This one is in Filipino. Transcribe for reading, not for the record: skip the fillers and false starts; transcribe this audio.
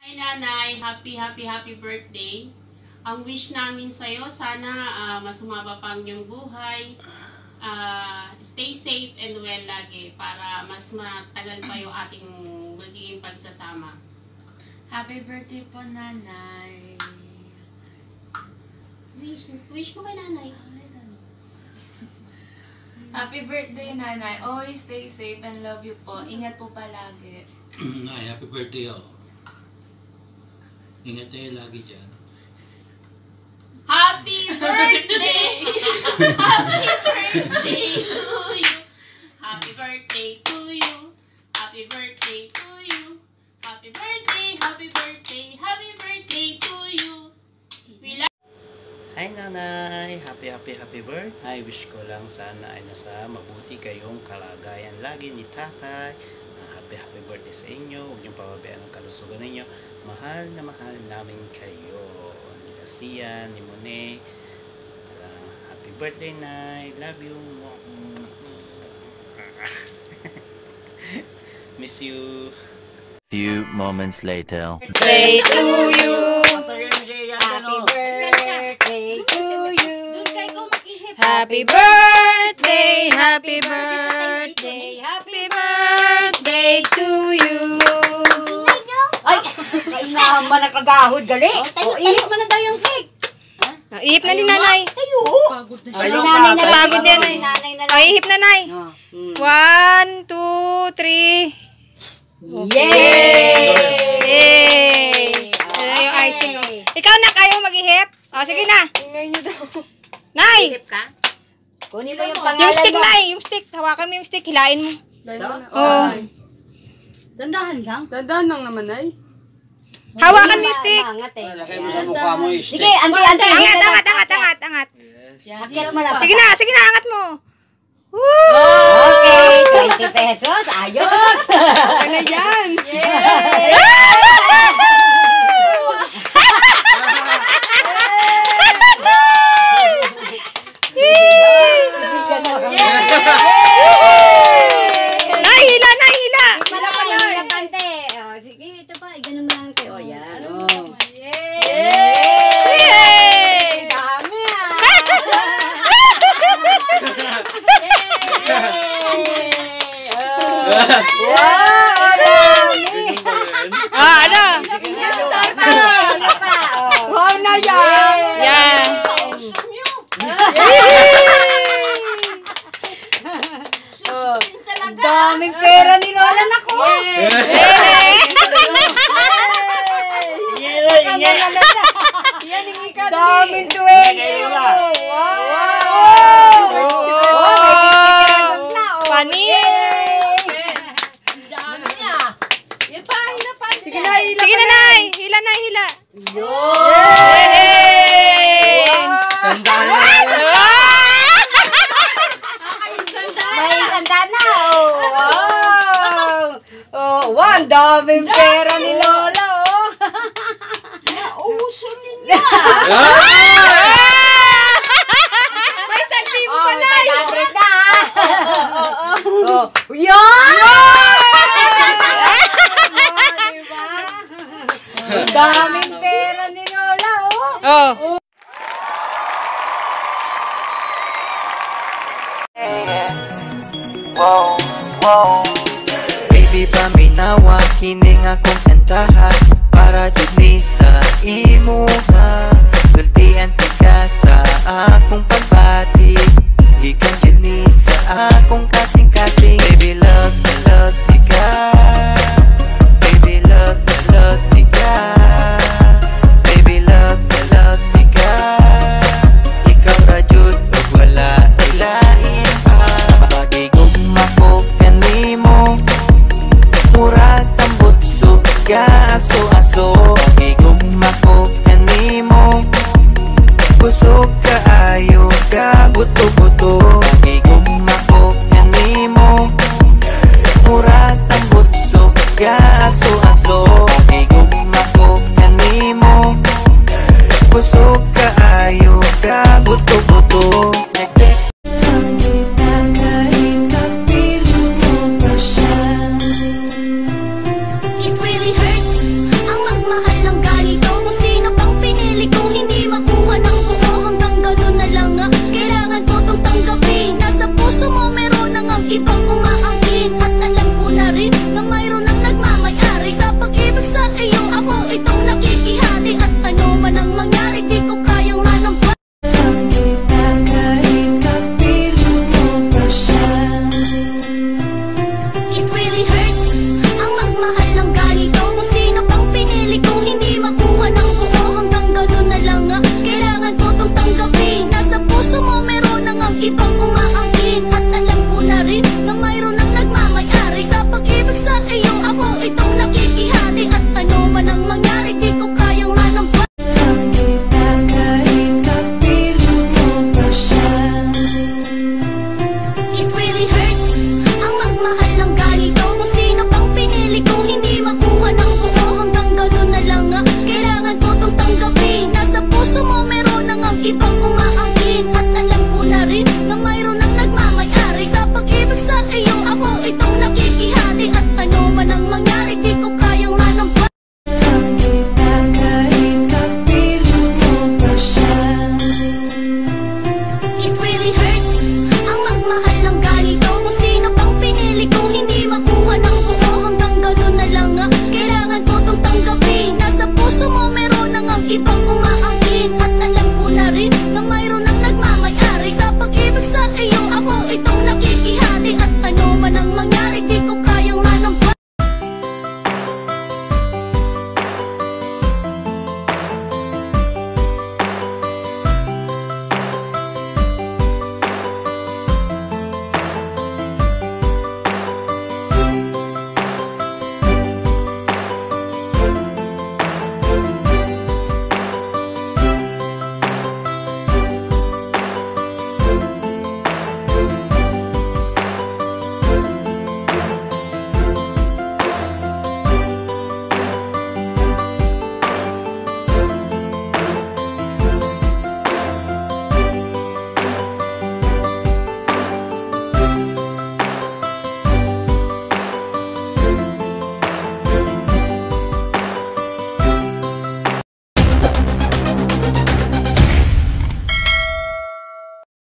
Hi Nanay, happy birthday. Ang wish namin sa'yo, sana mas humaba pa ang iyong buhay. Stay safe and well lagi para mas matagal pa yung ating magiging pagsasama. Happy birthday po, Nanay. Wish mo kay Nanay. Happy birthday, Nanay. Always stay safe and love you po. Ingat po palagi. Nay, happy birthday oh. Ingat tayo lagi dyan. Happy birthday! Happy birthday to you! Happy birthday to you! Happy birthday to you! Happy birthday! Happy birthday! Happy birthday to you! Hi Nanay! Happy birthday! I wish ko lang sana ay nasa mabuti kayong kalagayan lagi ni Tatay. Happy birthday sa inyo. Huwag niyong pababayaan ang kalusugan ninyo. Mahal na mahal namin kayo. Ni Garcia, ni Monet. Happy birthday, Nay. Love you. Miss you. Few moments later. Birthday to you. Happy birthday to you. Happy birthday, happy birthday, happy birthday to you. Ay, kaingahan ba nakagahod gali? O, ihip mo na daw yung cake. Ihip na ni Nanay. Tayo. Nanay na pagod yan ay. Ay, ihip na Nay. 1, 2, 3. Yay! Ayan yung icing. Ikaw na kayo mag-ihip? O, sige na. Ingay nyo daw. Nay! Ihip ka? Kunin mo yung pangalan Yung stick, mo. Nay. Yung stick. Hawakan mo yung stick. Hilain mo. Oo. Dandahan lang. Dandahan lang naman ay. Hawakan mo yung stick. Angat eh. Lagay mo sa mukha mo yung Sige, stick. Angat. Akyat mo na. Sige na, angat mo. Okay, 20 pesos. Ayos. Ano yan? Nahila. Hila, kante. Oh, sige, ito pa. Ganun mo lang kayo. Oh, yan. Oh. Yay! Dami ah. Wow, dami. Ano? Wow na yan. Yan. Daming pera ni Lola na ko. Daming 20. Sige na, Nay. Hila. May sandana. Oh, ang daming pera ni Lola. Nauso niya. May 1,000 pa, Nay. Oh, yan! Daming pera ni Lola, oh. Oh. Baby, paminawa, kining akong kantahan para dugni sa imuha. Sultian ka sa akong pagbati, ikan kini sa akong kasing-kasing. Baby, love di ka. Baby, love di ka. Baby, love di ka. Ikaw rajud ug wala ilain pa. Magigugma ko kanimo, murag tambot suga aso-aso. Magigugma ko kanimo, busog kaayo ka butog